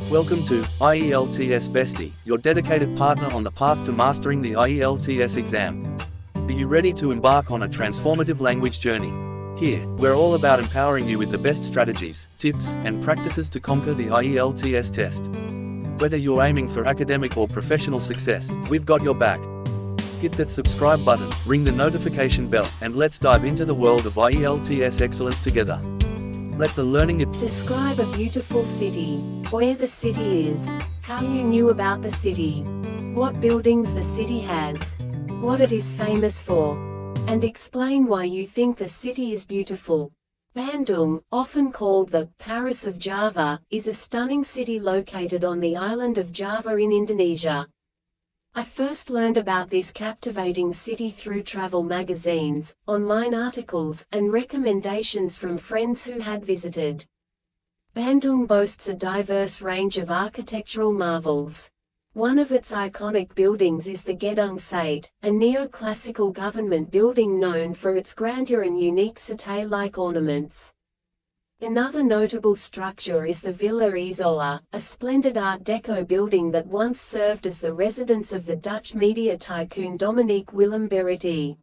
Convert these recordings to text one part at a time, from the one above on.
Welcome to IELTS Bestie, your dedicated partner on the path to mastering the IELTS exam. Are you ready to embark on a transformative language journey? Here, we're all about empowering you with the best strategies, tips, and practices to conquer the IELTS test. Whether you're aiming for academic or professional success, we've got your back. Hit that subscribe button, ring the notification bell, and let's dive into the world of IELTS excellence together. Let the learning Describe a beautiful city. Where the city is. How you knew about the city. What buildings the city has. What it is famous for. And explain why you think the city is beautiful. Bandung, often called the Paris of Java, is a stunning city located on the island of Java in Indonesia. I first learned about this captivating city through travel magazines, online articles, and recommendations from friends who had visited. Bandung boasts a diverse range of architectural marvels. One of its iconic buildings is the Gedung Sate, a neoclassical government building known for its grandeur and unique setae-like ornaments. Another notable structure is the Villa Isola, a splendid Art Deco building that once served as the residence of the Dutch media tycoon Dominique Willem Berretti.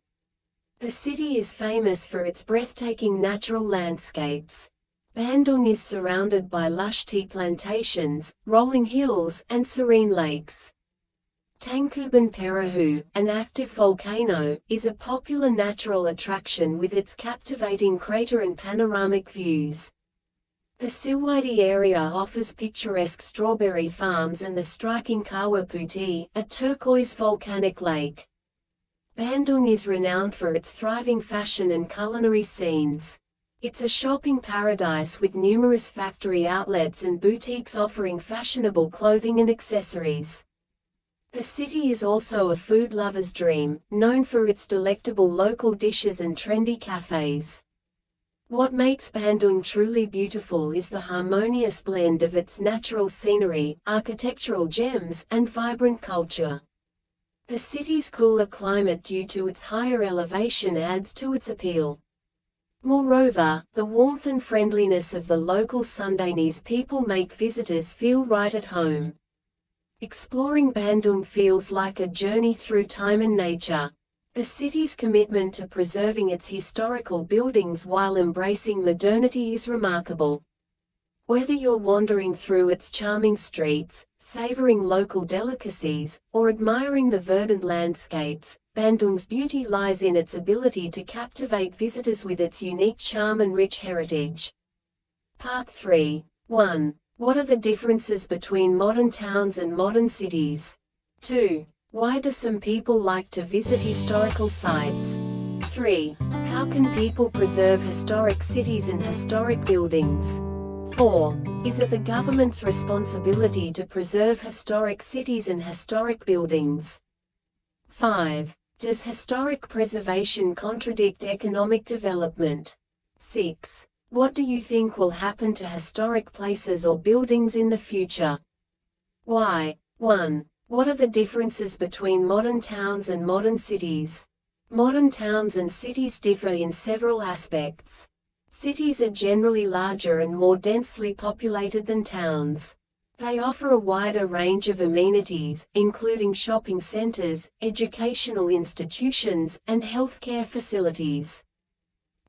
The city is famous for its breathtaking natural landscapes. Bandung is surrounded by lush tea plantations, rolling hills, and serene lakes. Tangkuban Perahu, an active volcano, is a popular natural attraction with its captivating crater and panoramic views. The Silwidi area offers picturesque strawberry farms and the striking Kawah Putih, a turquoise volcanic lake. Bandung is renowned for its thriving fashion and culinary scenes. It's a shopping paradise with numerous factory outlets and boutiques offering fashionable clothing and accessories. The city is also a food lover's dream, known for its delectable local dishes and trendy cafes. What makes Bandung truly beautiful is the harmonious blend of its natural scenery, architectural gems, and vibrant culture. The city's cooler climate due to its higher elevation adds to its appeal. Moreover, the warmth and friendliness of the local Sundanese people make visitors feel right at home. Exploring Bandung feels like a journey through time and nature. The city's commitment to preserving its historical buildings while embracing modernity is remarkable. Whether you're wandering through its charming streets, savoring local delicacies, or admiring the verdant landscapes, Bandung's beauty lies in its ability to captivate visitors with its unique charm and rich heritage. Part 3. 1. What are the differences between modern towns and modern cities? 2. Why do some people like to visit historical sites? 3. How can people preserve historic cities and historic buildings? 4. Is it the government's responsibility to preserve historic cities and historic buildings? 5. Does historic preservation contradict economic development? 6. What do you think will happen to historic places or buildings in the future? Why? 1. What are the differences between modern towns and modern cities? Modern towns and cities differ in several aspects. Cities are generally larger and more densely populated than towns. They offer a wider range of amenities, including shopping centers, educational institutions, and healthcare facilities.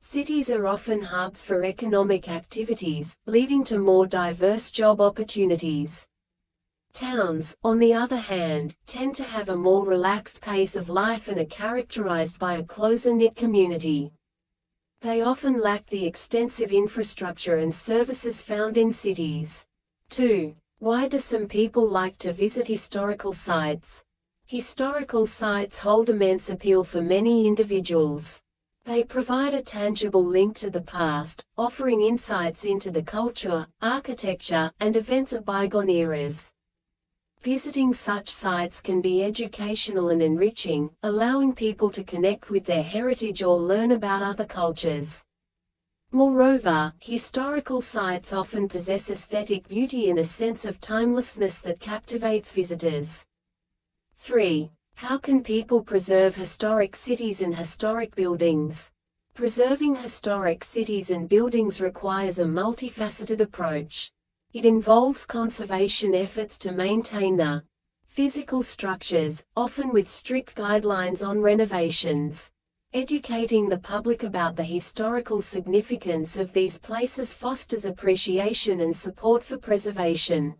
Cities are often hubs for economic activities, leading to more diverse job opportunities. Towns, on the other hand, tend to have a more relaxed pace of life and are characterized by a closer-knit community. They often lack the extensive infrastructure and services found in cities. 2. Why do some people like to visit historical sites? Historical sites hold immense appeal for many individuals. They provide a tangible link to the past, offering insights into the culture, architecture, and events of bygone eras. Visiting such sites can be educational and enriching, allowing people to connect with their heritage or learn about other cultures. Moreover, historical sites often possess aesthetic beauty and a sense of timelessness that captivates visitors. 3. How can people preserve historic cities and historic buildings? Preserving historic cities and buildings requires a multifaceted approach. It involves conservation efforts to maintain the physical structures, often with strict guidelines on renovations. Educating the public about the historical significance of these places fosters appreciation and support for preservation.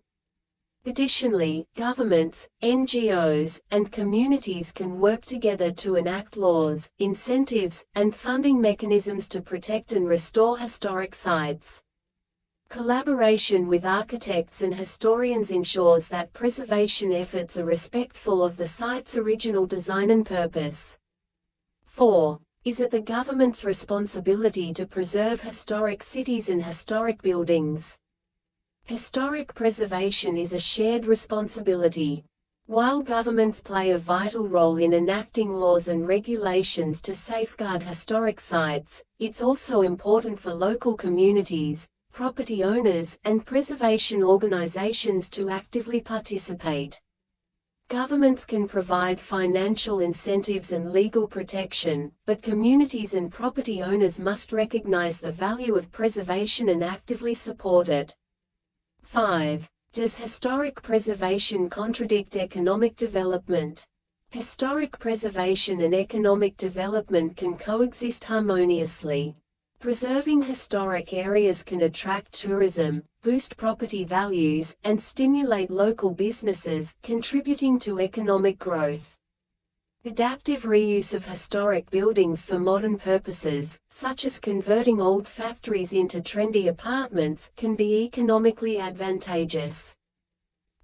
Additionally, governments, NGOs, and communities can work together to enact laws, incentives, and funding mechanisms to protect and restore historic sites. Collaboration with architects and historians ensures that preservation efforts are respectful of the site's original design and purpose. 4. Is it the government's responsibility to preserve historic cities and historic buildings? Historic preservation is a shared responsibility. While governments play a vital role in enacting laws and regulations to safeguard historic sites, it's also important for local communities, property owners, and preservation organizations to actively participate. Governments can provide financial incentives and legal protection, but communities and property owners must recognize the value of preservation and actively support it. 5. Does historic preservation contradict economic development? Historic preservation and economic development can coexist harmoniously. Preserving historic areas can attract tourism, boost property values, and stimulate local businesses, contributing to economic growth. Adaptive reuse of historic buildings for modern purposes, such as converting old factories into trendy apartments, can be economically advantageous.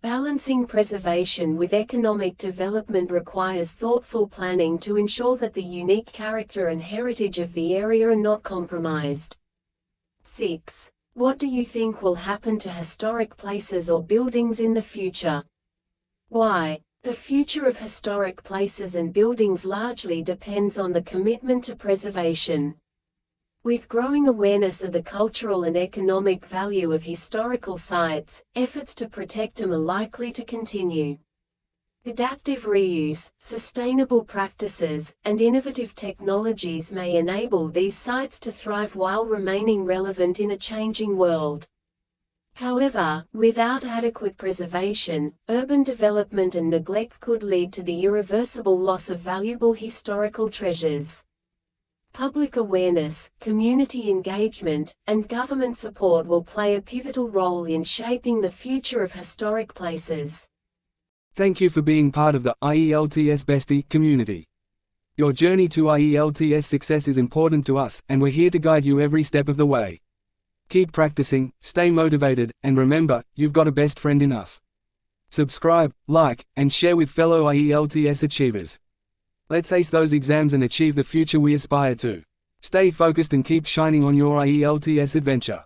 Balancing preservation with economic development requires thoughtful planning to ensure that the unique character and heritage of the area are not compromised. 6. What do you think will happen to historic places or buildings in the future? Why? The future of historic places and buildings largely depends on the commitment to preservation. With growing awareness of the cultural and economic value of historical sites, efforts to protect them are likely to continue. Adaptive reuse, sustainable practices, and innovative technologies may enable these sites to thrive while remaining relevant in a changing world. However, without adequate preservation, urban development and neglect could lead to the irreversible loss of valuable historical treasures. Public awareness, community engagement, and government support will play a pivotal role in shaping the future of historic places. Thank you for being part of the IELTS Bestie community. Your journey to IELTS success is important to us, and we're here to guide you every step of the way. Keep practicing, stay motivated, and remember, you've got a best friend in us. Subscribe, like, and share with fellow IELTS achievers. Let's ace those exams and achieve the future we aspire to. Stay focused and keep shining on your IELTS adventure.